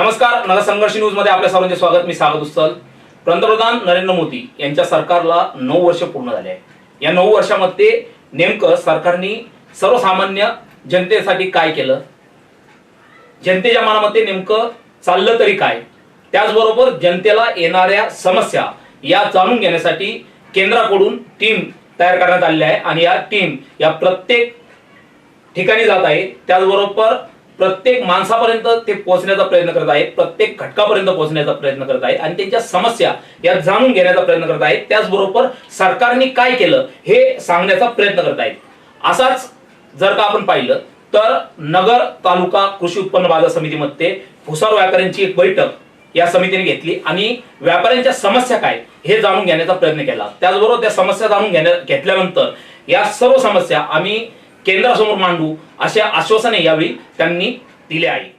नमस्कार, नगरसंघर्ष न्यूज मध्ये आपल्या सर्वांचे स्वागत. मी सागर दुस्सल. पंतप्रधान नरेंद्र मोदी यांच्या सरकारला 9 वर्ष पूर्ण झाले आहे. या 9 वर्षामध्ये नेमकं सरकारने सर्वसामान्य जनतेसाठी काय केलं, जनतेच्या मनामध्ये नेमकं चाललं तरी काय, त्याचबरोबर जनतेला येणाऱ्या समस्या या जाणून घेण्यासाठी केंद्राकडून टीम तयार करण्यात आलेली आहे आणि या टीम या प्रत्येक ठिकाणी जात आहे. त्याचबरोबर प्रत्येक माणसापर्यंत ते पोहोचण्याचा प्रयत्न करत आहे, प्रत्येक घटकापर्यंत पोहोचण्याचा प्रयत्न करत आहे आणि त्यांच्या समस्या या जाणून घेण्याचा प्रयत्न करत आहे. त्याचबरोबर सरकारने काय केलं हे सांगण्याचा प्रयत्न करत आहेत. असाच जर का आपण पाहिलं तर नगर तालुका कृषी उत्पन्न बाजार समितीमध्ये भुसार व्यापाऱ्यांची एक बैठक या समितीने घेतली आणि व्यापाऱ्यांच्या समस्या काय हे जाणून घेण्याचा प्रयत्न केला. त्याचबरोबर त्या समस्या जाणून घेतल्यानंतर या सर्व समस्या आम्ही केंद्रासमोर मांडू असे आश्वासने यावेळी त्यांनी दिले आहे.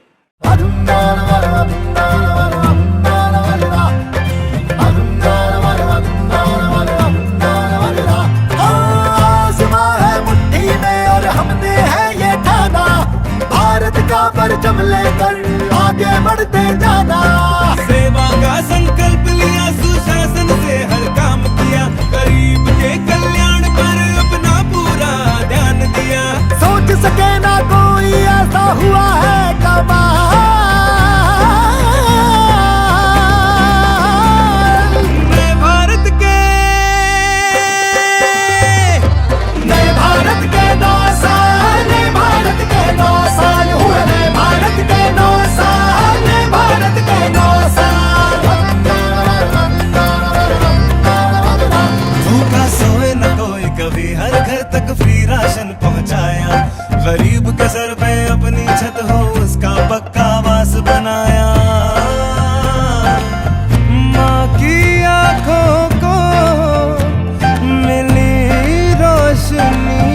भारत का परचम लेकर आगे बढ़ते जाना, सेवा का संकल्प लिया, सुशासन से हर काम किया, गरीब के कल्याण पर अपना पूरा ध्यान दिया. सोच सके ना कोई ऐसा हुआ है कमाल, नए भारत के 9 साल, नए भारत के 9 साल हुए, नए भारत के 9 साल, नए भारत के 9 साल. भूखा सोए न कोई कभी, हर घर तक फ्री राशन पहुंचाया, गरीब के सर पे अपनी छत हो उसका पक्का आवास बनाया. माँ की आंखों को मिली रोशनी,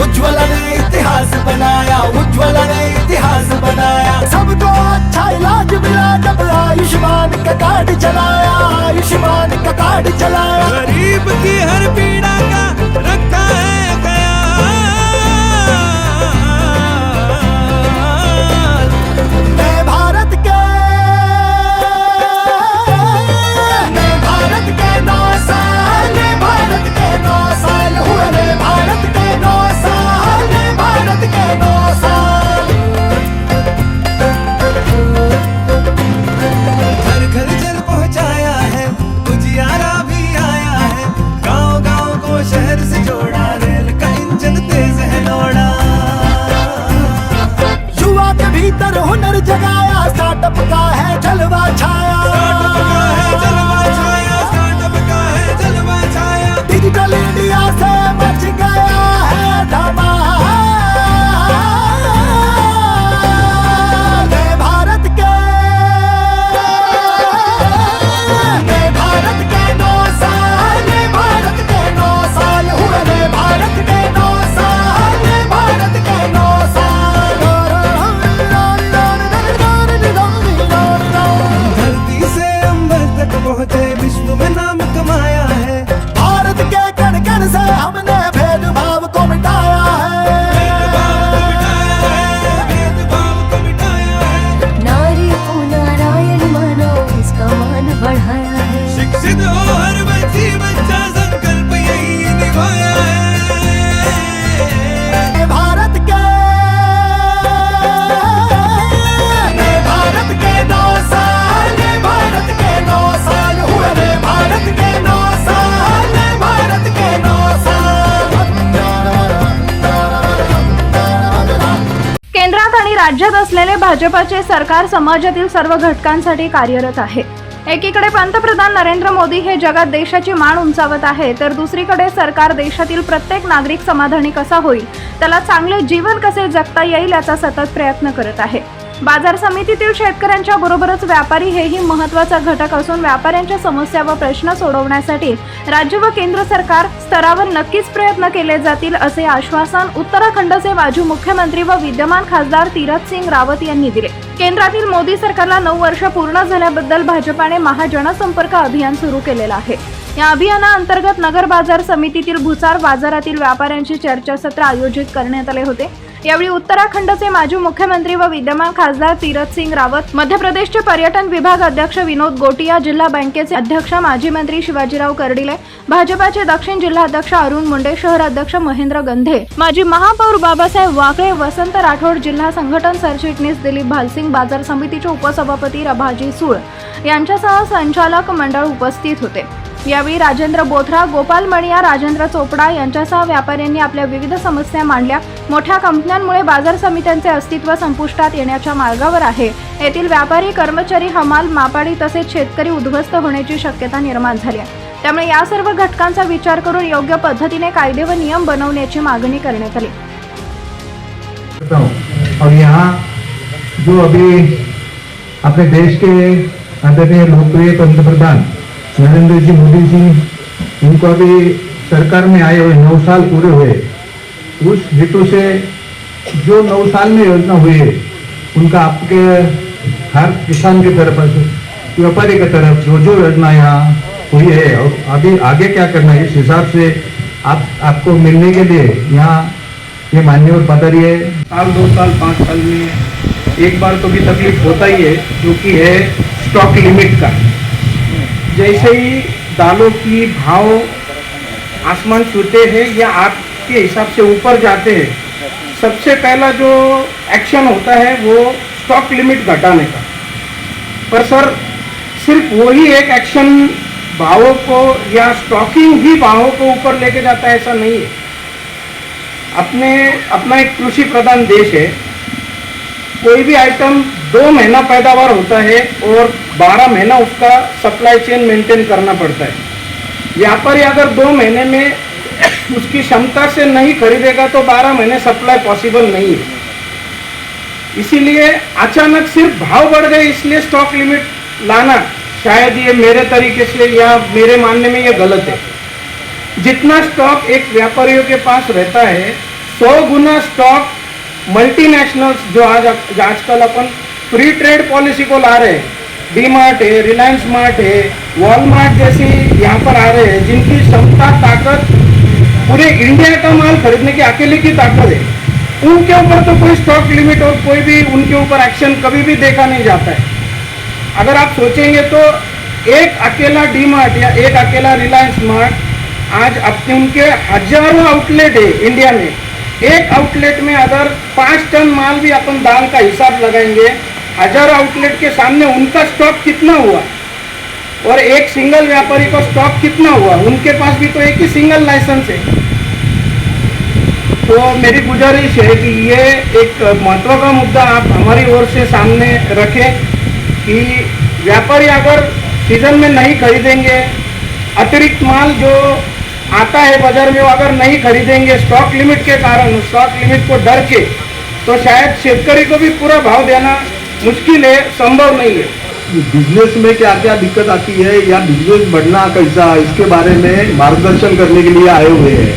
उज्ज्वला ने इतिहास बनाया, उज्ज्वला ने इतिहास बनाया. सबको अच्छा इलाज मिला जब आयुष्मान का कार्ड चलाया, आयुष्मान का कार्ड चलाया. गरीब की हर पीड़ा का रखा है ख्याल, नए भारत के 9 साल, नए भारत के 9 साल हुए, नए भारत के 9 साल, नए भारत के 9 साल. घर घर जल पहुंचाया है, उजियारा भी आया है, गांव गांव को शहर से जोड़ा, रेल का इंजन तेज है दौड़ा. युवा के भीतर हुनर जगाया, स्टार्टअप का है जलवा छाया, स्टार्टअप का है जलवा छाया, स्टार्टअप का है जलवा छाया. डिजिटल इंडिया से मच गया है धमाल, नए भारत के 9 साल, नए भारत के 9 साल हुए, नए भारत के 9 साल, नए भारत के 9 साल. धरती से अंबर तक पहुंचे, विश्व में नाम कमाया है, भारत के कण कण से हमने भेदभाव को मिटाया है, भेदभाव को मिटाया है, भेदभाव को मिटाया है. नारी को नारायण मानो, इसका मान बढ़ाया है. शिक्षित हो हर बच्चा, संकल्प यही निभाया है. भारत के 9 साल, नए भारत के 9 साल हुए, नए भारत के 9 साल, नए भारत के 9 साल. केंद्रात आणि राज्यात असलेले भाजपाचे सरकार समाजातील सर्व घटकांसाठी कार्यरत आहे. एकीकडे पंतप्रधान नरेंद्र मोदी हे जगात देशाची मान उंचावत आहे, तर दुसरीकडे सरकार देशातील प्रत्येक नागरिक समाधानी कसा होईल, त्याला चांगले जीवन कसे जगता येईल याचा सतत प्रयत्न करत आहे. बाजार समितीतील शेतकऱ्यांच्या बरोबरच व्यापारी हेही महत्त्वाचा घटक असून व्यापाऱ्यांच्या समस्या व प्रश्न सोडवण्यासाठी राज्य व केंद्र सरकार स्तरावर नक्कीच प्रयत्न केले जातील असे आश्वासन उत्तराखंडचे माजी मुख्यमंत्री व विद्यमान खासदार तीरथ सिंग रावत यांनी दिले. केंद्रातील मोदी सरकारला 9 वर्ष पूर्ण झाल्याबद्दल भाजपाने महाजनसंपर्क अभियान सुरू केलेलं आहे. या अभियानाअंतर्गत नगर बाजार समितीतील भुसार बाजारातील व्यापाऱ्यांशी चर्चासत्र आयोजित करण्यात आले होते। यावेळी उत्तराखंडचे माजी मुख्यमंत्री व विद्यमान खासदार तीरथ सिंग रावत, मध्य प्रदेशचे पर्यटन विभाग अध्यक्ष विनोद गोटिया, जिल्हा बँकेचे अध्यक्ष माजी मंत्री शिवाजीराव कर्डिले, भाजपाचे दक्षिण जिल्हाध्यक्ष अरुण मुंडे, शहर अध्यक्ष महेंद्र गंधे, माजी महापौर बाबासाहेब वाकळे, वसंत राठोड, जिल्हा संघटन सरचिटणीस दिलीप भालसिंग, बाजार समितीचे उपसभापती रभाजी सूळ यांच्यासह संचालक मंडळ उपस्थित होते। यावेळी राजेंद्र बोथरा, गोपाल मणिया, राजेंद्र चोपडा यांच्यासह व्यापाऱ्यांनी आपल्या विविध समस्या मांडल्या। मोठ्या कंपन्यांमुळे बाजार समित्यांचे अस्तित्व संपुष्टात येण्याच्या मार्गावर आहे। येथील व्यापारी, कर्मचारी, हमाल, मापाडी तसेच शेतकरी उद्ध्वस्त होण्याची शक्यता निर्माण झाली आहे। त्यामुळे या सर्व घटकांचा विचार करून योग्य पद्धतीने कायदे व नियम बनवण्याची मागणी करण्यात आली। और यहाँ जो अभी अपने देश के आदरणीय लोकप्रिय पंतप्रधान नरेंद्र जी मोदी जी, इनको अभी सरकार में आए हुए 9 साल पूरे हुए, उस हेतु से जो 9 साल में योजना हुई है उनका आपके हर किसान की तरफ से व्यापारी की तरफ जो योजना यहाँ हुई है और अभी आगे क्या करना है, इस हिसाब से आपको मिलने के लिए यहाँ ये मान्यवर पधारी है। साल 2 साल 5 साल में एक बार तो भी तकलीफ होता ही है, जो कि है स्टॉक लिमिट का। जैसे ही दालों की भाव आसमान छूते हैं या आपके हिसाब से ऊपर जाते हैं, सबसे पहला जो एक्शन होता है वो स्टॉक लिमिट घटाने का। पर सर सिर्फ वही एक एक्शन भावों को या स्टॉकिंग ही भावों को ऊपर लेके जाता है, ऐसा नहीं है। अपना एक कृषि प्रधान देश है, कोई भी आइटम 2 महीना पैदावार होता है और 12 महीना उसका सप्लाई चेन मेंटेन करना पड़ता है। व्यापारी अगर 2 महीने में उसकी क्षमता से नहीं खरीदेगा तो 12 महीने सप्लाई पॉसिबल नहीं है। इसीलिए अचानक सिर्फ भाव बढ़ गए इसलिए स्टॉक लिमिट लाना, शायद ये मेरे तरीके से या मेरे मानने में ये गलत है। जितना स्टॉक एक व्यापारियों के पास रहता है, 100 गुना स्टॉक मल्टीनेशनल्स जो आजकल अपन फ्री ट्रेड पॉलिसी को ला रहे हैं, डी मार्ट है, रिलायंस मार्ट है, वॉलमार्ट जैसी यहाँ पर आ रहे हैं, जिनकी क्षमता ताकत पूरे इंडिया का माल खरीदने की अकेले की ताकत है, उनके ऊपर तो कोई स्टॉक लिमिट और कोई भी उनके ऊपर एक्शन कभी भी देखा नहीं जाता है। अगर आप सोचेंगे तो एक अकेला डी मार्ट या एक अकेला रिलायंस मार्ट आज अपने उनके हजारों आउटलेट है इंडिया में, एक आउटलेट में अगर 5 टन माल भी अपन दाल का हिसाब लगाएंगे, 1000 आउटलेट के सामने उनका स्टॉक कितना हुआ और एक सिंगल व्यापारी का स्टॉक कितना हुआ। उनके पास भी तो एक ही सिंगल लाइसेंस है। तो मेरी गुजारिश है कि ये एक महत्व का मुद्दा आप हमारी ओर से सामने रखें कि व्यापारी अगर सीजन में नहीं खरीदेंगे, अतिरिक्त माल जो आता है बाजार में वो अगर नहीं खरीदेंगे स्टॉक लिमिट के कारण, स्टॉक लिमिट को डर के, तो शायद शेतकरी को भी पूरा भाव देना मुश्किल है, संभव नहीं है। बिजनेस में क्या क्या दिक्कत आती है या बिजनेस बढ़ना कैसा, इसके बारे में मार्गदर्शन करने के लिए आए हुए हैं।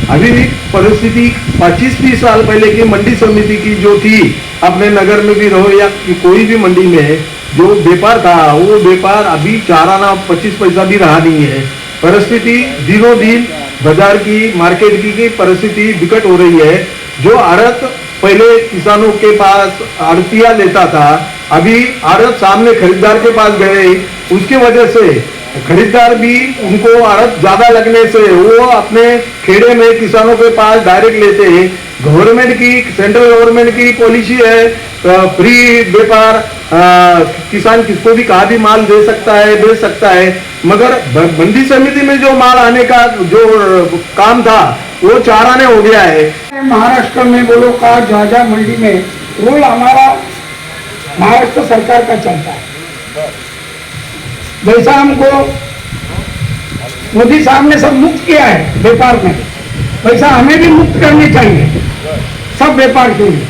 अभी परिस्थिति 25-30 साल पहले की मंडी समिति की जो थी, अपने नगर में भी रहो या कोई भी मंडी में जो व्यापार था, वो व्यापार अभी 4 आना 25 पैसा भी रहा नहीं है। परिस्थिति दिनों दिन बाजार की, मार्केट की परिस्थिति विकट हो रही है। जो आड़त पहले किसानों के पास आड़तिया लेता था, अभी आड़त सामने खरीदार के पास गए, उसकी वजह से खरीदार भी उनको आड़त ज्यादा लगने से वो अपने खेड़े में किसानों के पास डायरेक्ट लेते हैं। गवर्नमेंट की, सेंट्रल गवर्नमेंट की पॉलिसी है फ्री व्यापार, किसान किसको भी कहा भी माल दे सकता है, बेच सकता है, मगर मंडी समिति में जो माल आने का जो काम था वो 4 आने हो गया है। महाराष्ट्र में बोलो का जहाँ मंडी में रूल हमारा महाराष्ट्र सरकार का चलता है। जैसा हमको मोदी साहब ने सब मुक्त किया है व्यापार में, वैसा हमें भी मुक्त करनी चाहिए सब व्यापार के लिए,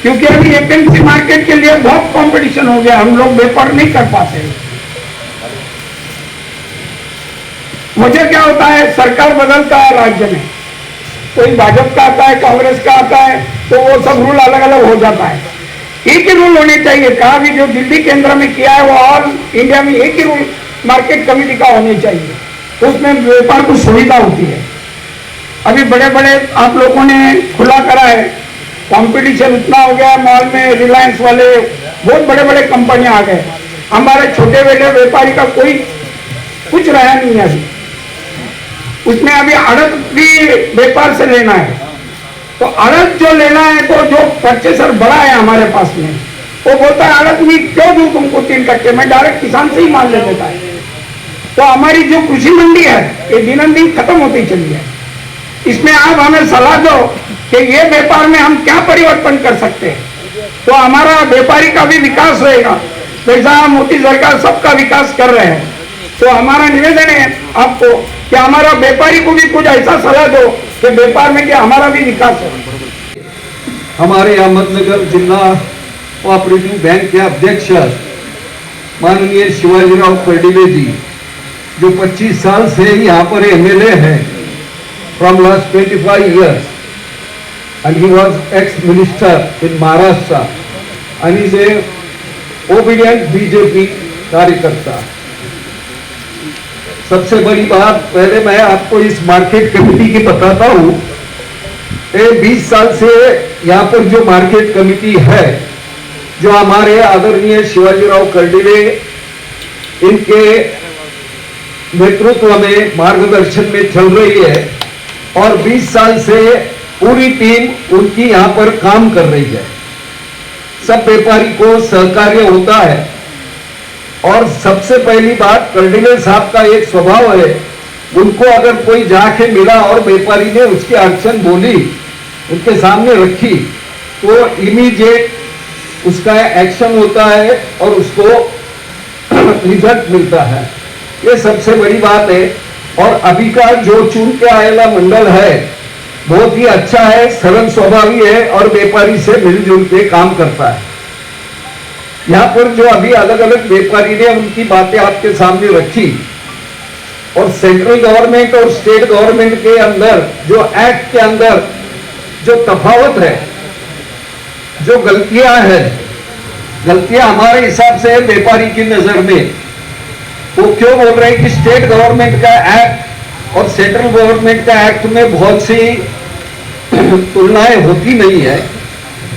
क्योंकि अभी एपीएमसी मार्केट के लिए बहुत कंपटीशन हो गया, हम लोग व्यापार नहीं कर पाते। वजह क्या होता है, सरकार बदलता है राज्य में, कोई भाजपा का आता है, कांग्रेस का आता है, तो वो सब रूल अलग अलग हो जाता है। एक ही रूल होने चाहिए, कहा भी जो दिल्ली केंद्र में किया है वो ऑल इंडिया में एक ही रूल मार्केट कमेटी का होने चाहिए। तो उसमें व्यापार को सुविधा होती है। अभी बड़े बड़े आप लोगों ने खुला करा है, कंपटीशन उतना हो गया मॉल में, रिलायंस वाले बहुत बड़े बड़े कंपनियां आ गए, हमारे छोटे बड़े व्यापारी का कोई कुछ रहा नहीं है। अभी उसमें अभी अड़द भी व्यापार से लेना है, तो अड़द जो लेना है तो जो परचेसर बड़ा है हमारे पास में, वो बोलता है अड़द भी क्यों दूं तुमको 3 कट्टे, मैं डायरेक्ट किसान से ही माल ले लेता है। तो हमारी जो कृषि मंडी है ये दिन दिन खत्म होती चली है। इसमें आप हमें सलाह दो कि ये व्यापार में हम क्या परिवर्तन कर सकते हैं, तो हमारा व्यापारी का भी विकास होएगा। जैसा मोदी सरकार सबका विकास कर रहे हैं, तो हमारा निवेदन है आपको कि हमारा व्यापारी को भी कुछ ऐसा सलाह दो कि व्यापार में क्या हमारा भी विकास हो। हमारे अहमदनगर जिला कोऑपरेटिव बैंक के अध्यक्ष माननीय शिवाजीराव कर्डिले जी, जो 25 साल से यहाँ पर एमएलए हैं, from last 25 years, and he was ex-minister in Maharashtra, and is a obedient BJP कार्यकर्ता। सबसे बड़ी बात, पहले मैं आपको इस मार्केट कमेटी की बताता हूँ। 20 साल से यहाँ पर जो मार्केट कमेटी है, जो हमारे आदरणीय शिवाजीराव कर्डिले इनके नेतृत्व में मार्गदर्शन में चल रही है, और 20 साल से पूरी टीम उनकी यहाँ पर काम कर रही है। सब व्यापारी को सहकार्य होता है। और सबसे पहली बात, कर्डिले साहब का एक स्वभाव है, उनको अगर कोई जाके मिला और व्यापारी ने उसकी अड़चन बोली, उनके सामने रखी, तो इमीडिएट उसका एक्शन होता है और उसको रिजल्ट मिलता है। ये सबसे बड़ी बात है। और अभी का जो चुन के आएला मंडल है बहुत ही अच्छा है, सरल स्वभावी है और व्यापारी से मिलजुल के काम करता है। यहाँ पर जो अभी अलग अलग व्यापारी ने उनकी बातें आपके सामने रखी, और सेंट्रल गवर्नमेंट और स्टेट गवर्नमेंट के अंदर जो एक्ट के अंदर जो तफावत है, जो गलतियां हैं, गलतियां हमारे हिसाब से व्यापारी की नजर में, वो क्यों बोल रहे हैं कि स्टेट गवर्नमेंट का एक्ट और सेंट्रल गवर्नमेंट का एक्ट में बहुत सी तुलनाएं होती नहीं है।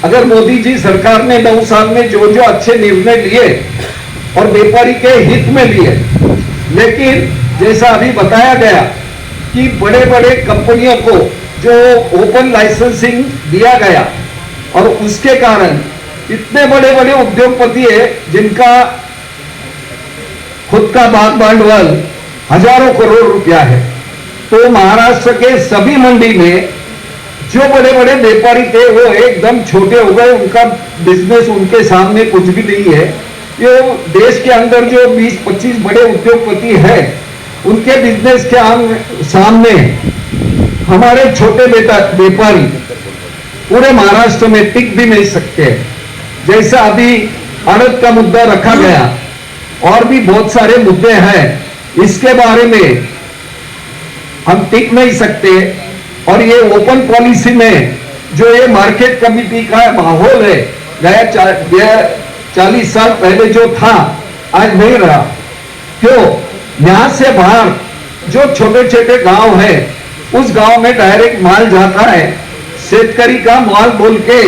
अगर मोदी जी सरकार ने 9 साल में जो जो अच्छे निर्णय लिए और व्यापारी के हित में लिए, लेकिन जैसा अभी बताया गया कि बड़े बड़े कंपनियों को जो ओपन लाइसेंसिंग दिया गया, और उसके कारण इतने बड़े बड़े उद्योगपति है जिनका खुद का भांडवल हजारों करोड़ रुपया है। तो महाराष्ट्र के सभी मंडी में जो बड़े बड़े व्यापारी थे वो एकदम छोटे हो गए, उनका बिजनेस उनके सामने कुछ भी नहीं है। ये देश के अंदर जो 20-25 बड़े उद्योगपति हैं, उनके बिजनेस के सामने हमारे छोटे व्यापारी पूरे महाराष्ट्र में टिक भी नहीं सकते। जैसा अभी अड़द का मुद्दा रखा गया, और भी बहुत सारे मुद्दे हैं, इसके बारे में हम टिक नहीं सकते। और ये ओपन पॉलिसी में जो ये मार्केट कमेटी का माहौल है, गया 40 साल पहले जो था आज नहीं रहा। क्यों? यहाँ से बाहर जो छोटे छोटे गांव है, उस गांव में डायरेक्ट माल जाता है, शेतकरी का माल बोल के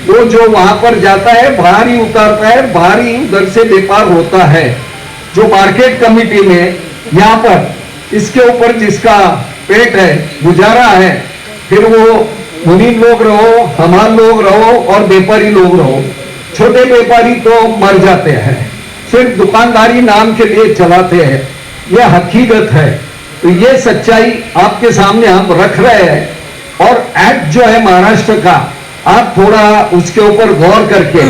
वो जो वहां पर जाता है बाहर ही उतारता है, बाहर ही उधर से व्यापार होता है। जो मार्केट कमेटी में यहाँ पर इसके ऊपर जिसका पेट है, गुजारा है, फिर वो मुनीम लोग रहो, हमार लोग रहो और व्यापारी लोग रहो। छोटे व्यापारी तो मर जाते हैं, सिर्फ दुकानदारी नाम के लिए चलाते हैं। यह हकीकत है। तो ये सच्चाई आपके सामने हम रख रहे हैं। और एक्ट जो है महाराष्ट्र का, आप थोड़ा उसके ऊपर गौर करके,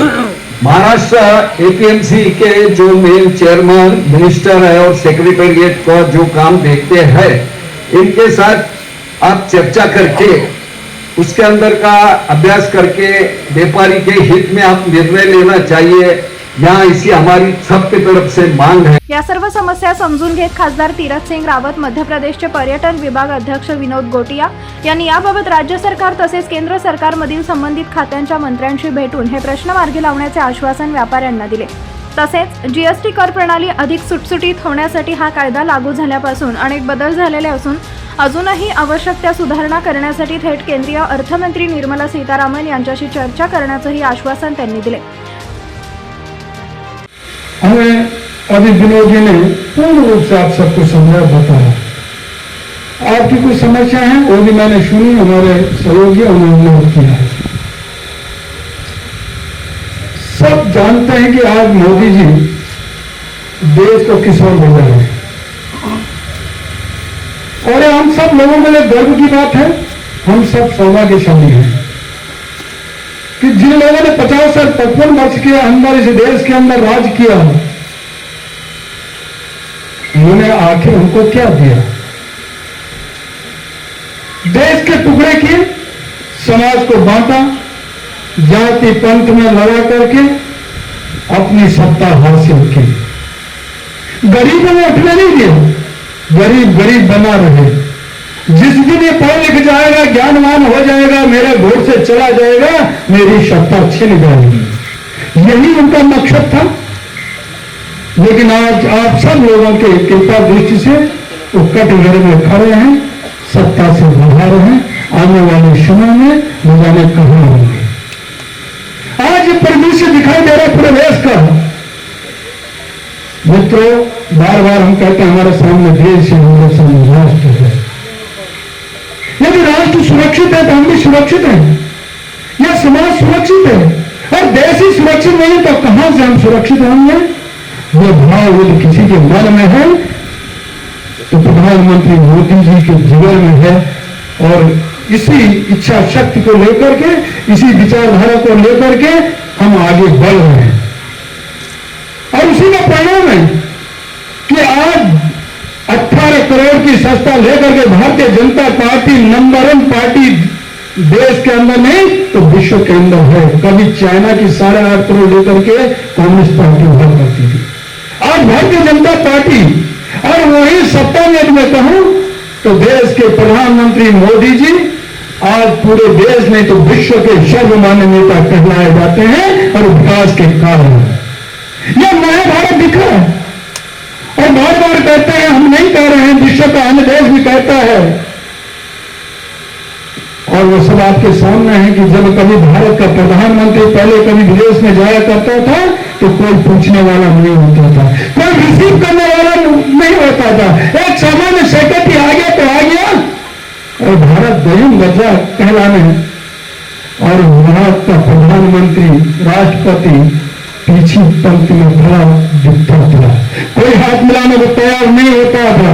महाराष्ट्र एपीएमसी के जो मेन चेयरमैन मिनिस्टर है और सेक्रेटेरिएट का जो काम देखते हैं, इनके साथ आप चर्चा करके उसके अंदर का अभ्यास करके व्यापारी के हित में आप निर्णय लेना चाहिए। यहाँ इसी हमारी सबके तरफ से मांग है। या सर्व समस्या समजून घेत खासदार तीरथसिंग रावत, मध्य प्रदेशचे पर्यटन विभाग अध्यक्ष विनोद गोटिया यांनी याबाबत राज्य सरकार तसेच केंद्र सरकारमधील संबंधित खात्यांच्या मंत्र्यांशी भेटून हे प्रश्न मार्गी लावण्याचे आश्वासन व्यापाऱ्यांना दिले। तसेच जीएसटी कर प्रणाली अधिक सुटसुटीत होण्यासाठी हा कायदा लागू झाल्यापासून अनेक बदल झालेले असून अजूनही आवश्यक त्या सुधारणा करण्यासाठी थेट केंद्रीय अर्थमंत्री निर्मला सीतारामन यांच्याशी चर्चा करण्याचंही आश्वासन त्यांनी दिले. हमें अभी विनोद जी ने पूर्ण रूप से आप सबको समझा बताया. आपकी कुछ समस्या है वो भी मैंने सुनी, हमारे सहयोगी उन्होंने नोट किया है. सब जानते हैं कि आज मोदी जी देश को किस ओर ले रहे हैं और ये हम सब लोगों के लिए गर्व की बात है. हम सब सौभाग्यशाली हैं कि जिन लोगों ने 50 से 55 वर्ष के अंदर इस देश के अंदर राज किया, उन्होंने आखिर उनको क्या दिया? देश के टुकड़े किए, समाज को बांटा, जाति पंथ में लड़ा करके अपनी सत्ता हासिल की. गरीबों ने उठने नहीं दिया, गरीब गरीब बना रहे. जिस दिन ये पढ़ लिख जाएगा, ज्ञानवान हो जाएगा, मेरे वोट से चला जाएगा, मेरी सत्ता छिन जाएगी, यही उनका मकसद था. लेकिन आज आप सब लोगों के कृपा दृष्टि से वो कटघरे में खड़े हैं, सत्ता से बाहर हैं. आने वाले समय में न जाने कहां होंगे. आज ये परिदृश्य दिखाई दे रहा है पूरे देश का. मित्रों, बार बार हम कहते हैं हमारे सामने देश है, हमारे सामने राष्ट्र है. यदि राष्ट्र सुरक्षित है तो हम भी सुरक्षित हैं, या समाज सुरक्षित है. और देश ही सुरक्षित नहीं तो कहां से हम सुरक्षित होंगे? ये भाव यदि किसी के मन में है तो प्रधानमंत्री मोदी जी के जीवन में है. और इसी इच्छा शक्ति को लेकर के, इसी विचारधारा को लेकर के हम आगे बढ़ रहे हैं. और उसी का परिणाम है कि आज 18 करोड़ की सत्ता लेकर के Bharatiya Janata party number 1 party देश के अंदर नहीं तो विश्व के अंदर है. कभी चाइना की 8.5 करोड़ लेकर के कम्युनिस्ट पार्टी हुआ करती थी. आज भारतीय जनता पार्टी, और वही सत्ता में यदि मैं कहूं तो देश के प्रधानमंत्री मोदी जी आज पूरे देश में तो विश्व के सर्वमान्य नेता कहलाए जाते हैं. और विकास के कारण यह नया भारत दिखा है. और बार बार कहते हैं, हम नहीं कह रहे हैं, विश्व का अन्य देश भी कहता है. और वो सब आपके सामने है कि जब कभी भारत का प्रधानमंत्री पहले कभी विदेश में जाया करता था तो कोई पूछने वाला नहीं होता था, कोई रिसीव करने वाला नहीं होता था. एक सामान्य सेक्रेटरी आ गया तो आ गया, और भारत दयन बचा कहलाने. और भारत का प्रधानमंत्री, राष्ट्रपति पीछे पंक्ति में खड़ा दिखता था, कोई हाथ मिलाने को तैयार नहीं होता था.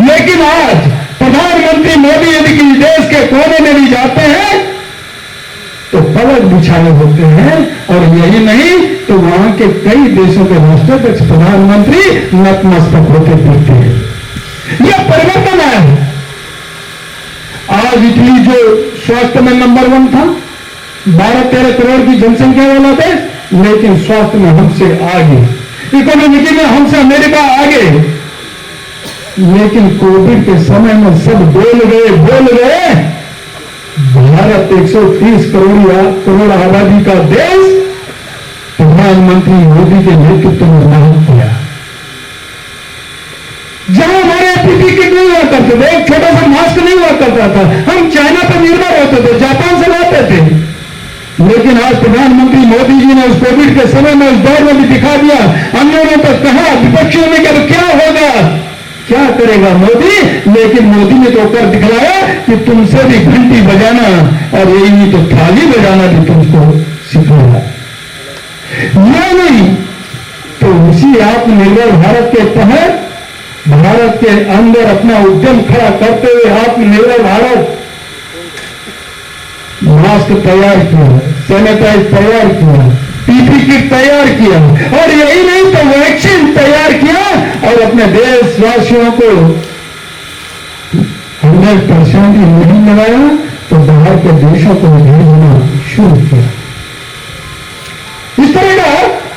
लेकिन आज प्रधानमंत्री मोदी यदि किसी देश के कोने में भी जाते हैं तो पलक बिछाए होते हैं. और यही नहीं तो वहां के कई देशों के राष्ट्राध्यक्ष प्रधानमंत्री नतमस्तक होते दिखते हैं. यह परिवर्तन आया है. आज इटली जो स्वास्थ्य में नंबर 1 था, 12-13 करोड़ की जनसंख्या वाला देश, लेकिन स्वास्थ्य में हमसे आगे, इकोनॉमिक में हमसे अमेरिका आगे. लेकिन कोविड के समय में सब बोल गए भारत 130 करोड़ आबादी का देश प्रधानमंत्री मोदी के नेतृत्व में नहीं किया. जहां हमारे पीपी किट नहीं हुआ करते थे, एक छोटा सा मास्क नहीं हुआ करता था, हम चाइना पर निर्भर होते थे, जापान से लाते थे. लेकिन आज प्रधानमंत्री मोदी जी ने उस कोविड के समय में उस दौर में भी दिखा दिया. अन्यों ने तो कहा, विपक्षियों ने कहा क्या होगा, क्या करेगा मोदी, लेकिन मोदी ने तो कर दिखलाया कि तुमसे भी घंटी बजाना और यही तो थाली बजाना भी तुमको सिखाया. यह नहीं तो उसी आत्मनिर्भर भारत के तहत भारत के अंदर अपना उद्यम खड़ा करते हुए आत्मनिर्भर भारत मास्क तैयार किया, सैनिटाइज तैयार किया, पीपी किट तैयार किया, और यही नहीं तो वैक्सीन तैयार किया और अपने देशवासियों को 100% नहीं लगाया तो बाहर के देशों को भेजना शुरू किया. इस तरह का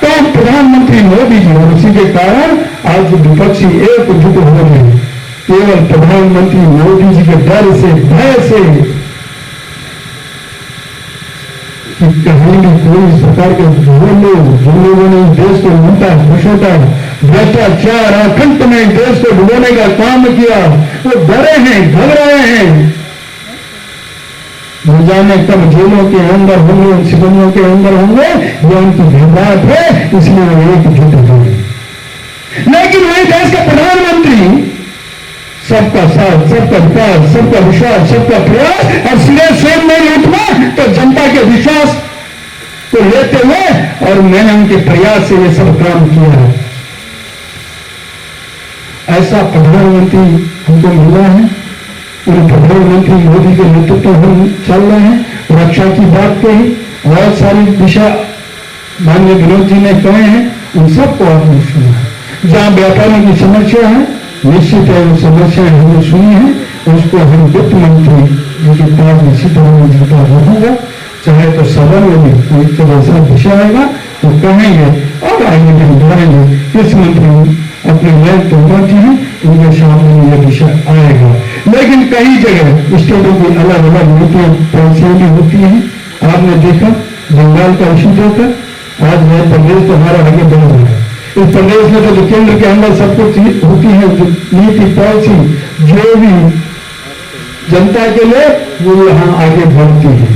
काम प्रधानमंत्री मोदी जी, और उसी के कारण आज विपक्षी एकजुट हो रहे हैं. केवल प्रधानमंत्री मोदी जी के डर से, भय से कि कहीं भी कोई इस प्रकार के वो लोग जो लोगों ने देश को लूटा घुसोटा भ्रष्टाचार आखंड में देश को डुबोने का काम किया, वो डरे हैं, घबराए हैं। न जाने कब जेलों के अंदर होंगे, उन सिपाहियों के अंदर होंगे, ये उनकी घबराहट है, इसलिए वो एकजुट हो गए। लेकिन वही देश का प्रधानमंत्री सबका साथ, सबका विकास, सबका विश्वास, सबका प्रयास और सिरे स्वयं नहीं उठना तो जनता के विश्वास को लेते हुए और मैंने उनके प्रयास से ये सब काम किया है। ऐसा प्रधानमंत्री हमको मिला है। उन प्रधानमंत्री मोदी के नेतृत्व हम चल रहे हैं। रक्षा की बात कही, बहुत सारी दिशा माननीय विनोद जी ने कहे हैं, उन सबको आपने सुना है। जहां व्यापारियों की समस्या है, निश्चित है वो समस्याएं हमने सुनी है, उसको हम वित्त मंत्री जी के पास निश्चित जी का रहूंगा, चाहे तो सदन में भी कोई तरह ऐसा दिशा आएगा तो कहेंगे और आगे भी बढ़ाएंगे। किस मंत्री अपने नए तोमर जी हैं, उनके सामने यह विषय आएगा। लेकिन कई जगह स्टेटों की अलग अलग नीतियां पॉलिसियां भी होती हैं। आपने देखा बंगाल का इशू देखा, आज नए प्रदेश तो हमारा आगे बढ़ रहा है। इस प्रदेश में तो केंद्र के अंदर सब कुछ होती है, नीति पॉलिसी जो भी जनता के लिए वो यहाँ आगे बढ़ती है।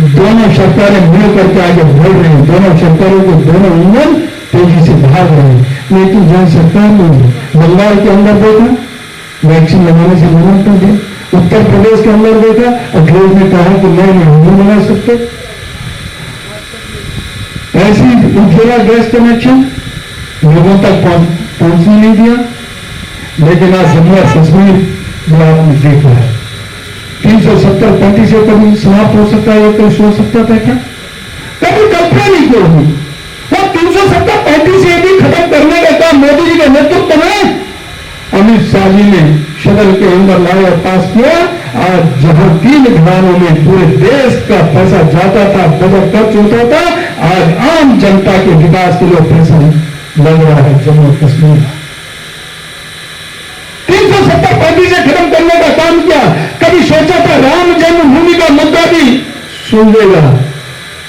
दोनों सरकारें मिल करके आगे बढ़ रही हैं, दोनों सरकारों को दोनों इंजन तेजी से भाग रहे हैं। लेकिन जहां सरकार ने बंगाल के अंदर देखा वैक्सीन लगाने से मना कर दिया, उत्तर प्रदेश के अंदर देखा अखिलेश ने कहा कि नहीं बना सकते। ऐसी उज्ज्वला गैस कनेक्शन लोगों तक पहुंचने नहीं दिया। लेकिन आज जम्मू कश्मीर में आपने देखा है 370 से कभी समाप्त हो सकता है, कोई सोच सकता था क्या? कभी कल्पना नहीं की होगी। वो 370 से भी खत्म करने का काम मोदी जी के नेतृत्व में अमित शाह जी ने सदन के अंदर लाया और पास किया। आज जहां 3 घरानों में पूरे देश का पैसा जाता था, बजट खर्च होता था, आज आम जनता के विकास के लिए पैसा लग रहा है। जम्मू कश्मीर 370 से खत्म करने का काम किया। कभी सोचा था राम जन्मभूमि का मुद्दा भी सुलझेगा?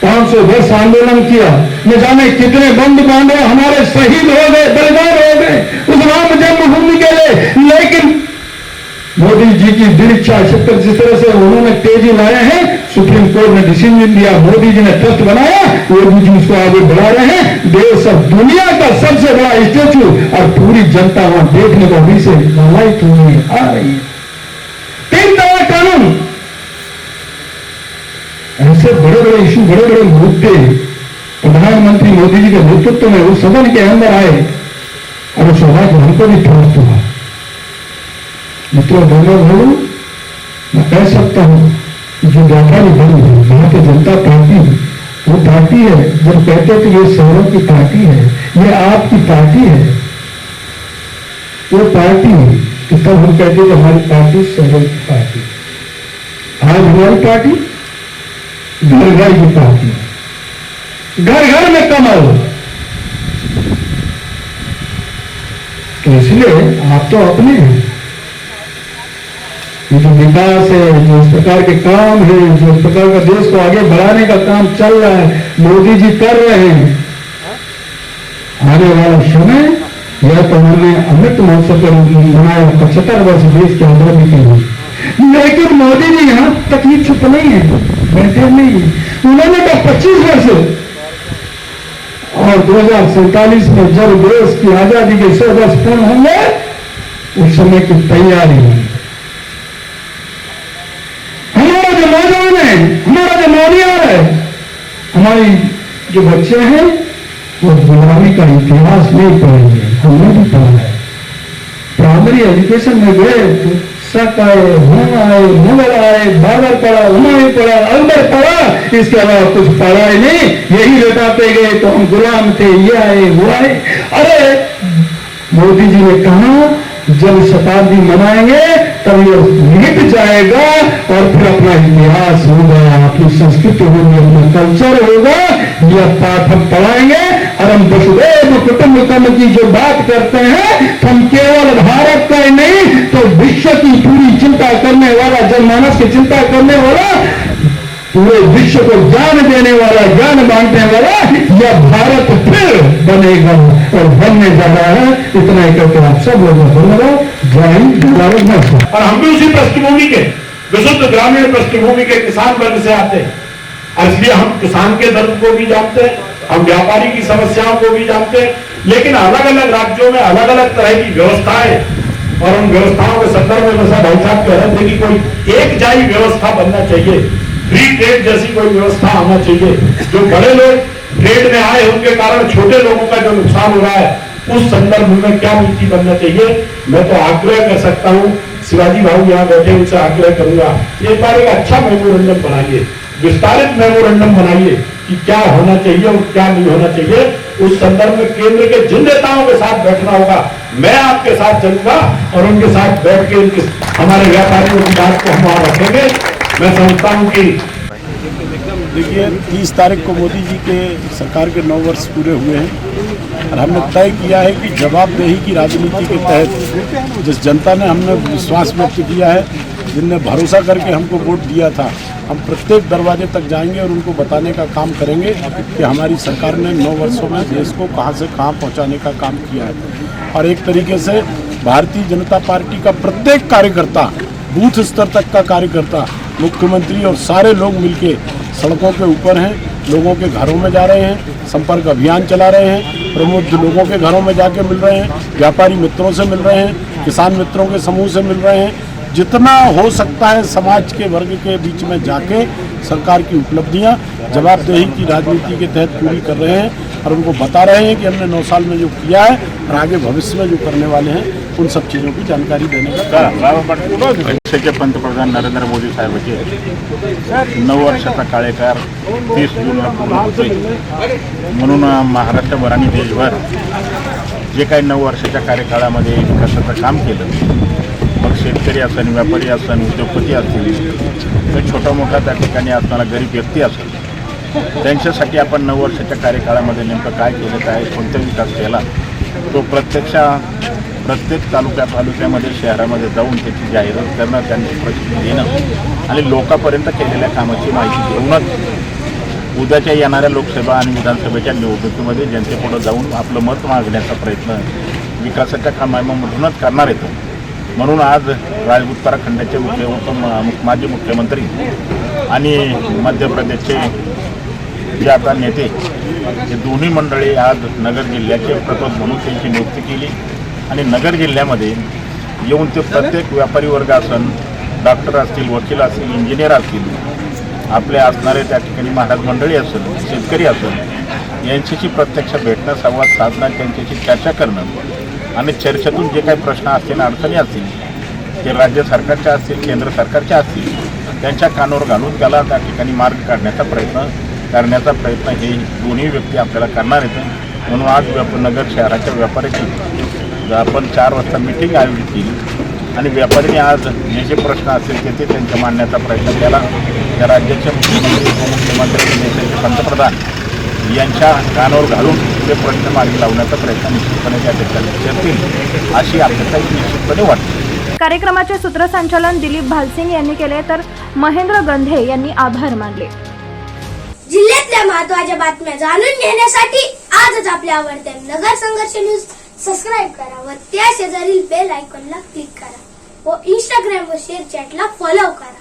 500 वर्ष आंदोलन किया, न जाने कितने बंद बांधे हमारे शहीद हो गए, बलिदान हो गए उस राम जन्मभूमि के लिए। लेकिन मोदी जी की दृढ़ इच्छा शक्ति जिस तरह से उन्होंने तेजी लाए हैं, सुप्रीम कोर्ट ने डिसीजन दिया, मोदी जी ने ट्रस्ट बनाया, मोदी जी उसको आगे बढ़ा रहे हैं। देश और दुनिया का सबसे बड़ा स्टेचू और पूरी जनता वहां देखने को अभी से लाइट होने आ रही है। 3 तलाक कानून, ऐसे बड़े बड़े इशू, बड़े बड़े मुद्दे प्रधानमंत्री मोदी जी के नेतृत्व में वो सदन के अंदर आए और सौभाग्य हमको भी प्राप्त हुआ। मित्रों, दोनों भाइयों, मैं कह सकता हूं जो व्यापारी बनी है भारतीय जनता पार्टी, वो पार्टी है। जब कहते हैं कि ये शहरों की पार्टी है, ये आपकी पार्टी है, वो पार्टी तो तब हम कहते हैं हमारी पार्टी शहरों की पार्टी। आज हमारी पार्टी घर घर की पार्टी, घर घर में कमाओ। तो इसलिए आप तो अपने हैं। ये जो विकास है, जो इस प्रकार के काम है, जो इस प्रकार का देश को आगे बढ़ाने का काम चल रहा है, मोदी जी कर रहे हैं। आने वाला समय यह तो हमने अमृत महोत्सव पर मनाया 75 वर्ष देश की आजादी के लिए, लेकिन मोदी जी यहाँ तक ही चुप नहीं है, बैठे नहीं। उन्होंने तो 25 वर्ष और 2047 में जब देश की आजादी के 100 वर्ष पूर्ण होंगे, उस समय की तैयारी है। हमारा जो नौजवान है, हमारा जो नौनियार है, हमारी जो बच्चे हैं, वो गुलामी का इतिहास नहीं पढ़ेंगे। हमने भी पढ़ा है, प्राइमरी एजुकेशन में गए तो शक आए, होम आए, मुगल आए, बाबर पढ़ा, हुमायूं पढ़ा, अकबर पढ़ा, इसके अलावा कुछ पढ़ा ही नहीं। यही रटाते गए तो हम गुलाम थे, ये आए वो आए। अरे मोदी जी ने कहा जब शताब्दी मनाएंगे तब ये मिट जाएगा और फिर अपना इतिहास होगा, अपनी संस्कृति होगी, अपना कल्चर होगा। यह पाठ हम पढ़ाएंगे और हम वसुधैव कुटुंबकम की जो बात करते हैं, तो हम केवल भारत का ही नहीं तो विश्व की पूरी चिंता करने वाला, जनमानस की चिंता करने वाला पूरे विश्व को ज्ञान देने वाला, ज्ञान बांटने वाला यह भारत फिर बनेगा और बनने जा रहा है। इतना ही करके आप सब लोगों को धन्यवाद। जय हिंद, जय भारत। और हम भी उसी पृष्ठभूमि के, विशुद्ध ग्रामीण पृष्ठभूमि के किसान वर्ग से आते हैं, और इसलिए हम किसान के दर्द को भी जानते हैं, हम व्यापारी की समस्याओं को भी जानते हैं। लेकिन अलग अलग राज्यों में अलग अलग तरह की व्यवस्थाएं, और उन व्यवस्थाओं के संदर्भ में जैसा भाई साहब कह रहे थे कि कोई एक जाई व्यवस्था बनना चाहिए, फ्री ट्रेड जैसी कोई व्यवस्था आना चाहिए। जो बड़े लोग ट्रेड में आए उनके कारण छोटे लोगों का जो नुकसान हो रहा है, उस संदर्भ में क्या नीति बनना चाहिए। मैं तो आग्रह कर सकता हूँ, शिवाजी भाई यहाँ बैठे, उनसे आग्रह करूंगा, एक बार एक अच्छा मेमोरेंडम बनाइए, विस्तारित मेमोरेंडम बनाइए कि क्या होना चाहिए और क्या नहीं होना चाहिए। उस संदर्भ में केंद्र के जिन नेताओं के साथ बैठना होगा, मैं आपके साथ चलूंगा और उनके साथ बैठ के हमारे व्यापारियों की बात को हम वहां रखेंगे। मैं समझता हूं कि देखिए 30 तारीख को मोदी जी के सरकार के 9 वर्ष पूरे हुए हैं और हमने तय किया है कि जवाबदेही की राजनीति के तहत जिस जनता ने हमने विश्वास व्यक्त किया है, जिनने भरोसा करके हमको वोट दिया था, हम प्रत्येक दरवाजे तक जाएंगे और उनको बताने का काम करेंगे कि हमारी सरकार ने 9 वर्षों में देश को कहां से कहां पहुंचाने का काम किया है। और एक तरीके से भारतीय जनता पार्टी का प्रत्येक कार्यकर्ता, बूथ स्तर तक का कार्यकर्ता, मुख्यमंत्री और सारे लोग मिलके सड़कों के ऊपर हैं, लोगों के घरों में जा रहे हैं, संपर्क अभियान चला रहे हैं, प्रमुख लोगों के घरों में जाके मिल रहे हैं, व्यापारी मित्रों से मिल रहे हैं, किसान मित्रों के समूह से मिल रहे हैं। जितना हो सकता है समाज के वर्ग के बीच में जाके सरकार की उपलब्धियां जवाबदेही की राजनीति के तहत पूरी कर रहे हैं और उनको बता रहे हैं कि हमने 9 साल में जो किया है और आगे भविष्य में जो करने वाले हैं, उन सब चीज़ों की जानकारी देने का देशाचे पंतप्रधान नरेंद्र मोदी साहेबांचे 9 वर्षाचा कार्यकाळ 30 जूनला पूर्ण होतोय. म्हणून महाराष्ट्रभर आणि देशभर जे काही 9 वर्षाच्या कार्यकाळामध्ये विकासाचं काम केलं, मग शेतकरी असेल, व्यापारी असेल, उद्योगपती असतील, तर छोटा मोठा त्या ठिकाणी असणारा गरीब व्यक्ती असेल, त्यांच्यासाठी आपण 9 वर्षाच्या कार्यकाळामध्ये नेमकं काय केलं, काय कोणता विकास केला, तो प्रत्येक तालुक्यामध्ये शहरामध्ये जाऊन त्याची जाहिरात करणं, त्यांची प्रसिद्धी देणं आणि लोकांपर्यंत केलेल्या कामाची माहिती देऊनच उद्याच्या येणाऱ्या लोकसभा आणि विधानसभेच्या निवडणुकीमध्ये जनतेपुढे जाऊन आपलं मत मागण्याचा प्रयत्न विकासाच्या कामामधूनच करणार येतो. म्हणून आज उत्तराखंडचे माजी मुख्यमंत्री आणि मध्य प्रदेशचे जे आता नेते, हे दोन्ही मंडळी आज नगर जिल्ह्याचे प्रतोद म्हणून त्यांची नियुक्ती केली आणि नगर जिल्ह्यामध्ये येऊन ते प्रत्येक व्यापारी वर्ग असेल, डॉक्टर असतील, वकील असतील, इंजिनियर असतील, आपले असणारे त्या ठिकाणी महाराज मंडळी असेल, शेतकरी असेल, यांच्याशी प्रत्यक्ष भेटणं, संवाद साधणं, त्यांच्याशी चर्चा करणं आणि चर्चेतून जे काही प्रश्न असतील, अडचणी असतील, ते राज्य सरकारच्या असतील, केंद्र सरकारच्या असतील, त्यांच्या कानावर घालून त्याला त्या ठिकाणी मार्ग काढण्याचा प्रयत्न हे दोन्ही व्यक्ती आपल्याला करणार आहेत. म्हणून आज नगर शहराच्या व्यापाऱ्याची आपण 4 वाजता मीटिंग आयोजित केली आणि व्यापाऱ्यांनी आज जे प्रश्न असतील ते त्यांच्या मांडण्याचा प्रयत्न केला. त्या राज्याचे मुख्यमंत्री, उपमुख्यमंत्री, देशाचे पंतप्रधान यांच्या कानावर घालून ते प्रश्न मार्गी लावण्याचा प्रयत्न निश्चितपणे त्या ठिकाणी करतील अशी अपेक्षा निश्चितपणे वाटते. कार्यक्रमाचे सूत्रसंचालन दिलीप भालसिंग यांनी केले, तर महेंद्र गंधे यांनी आभार मानले. जिल्ह्यातल्या महत्त्वाच्या बातम्या जाणून घेण्यासाठी आजच आपल्या आवडत्या नगर संघर्ष न्यूज सबस्क्राईब करा व त्या शेजारील बेल आयकॉनला क्लिक करा व इंस्टाग्राम व शेअर चॅटला फॉलो करा.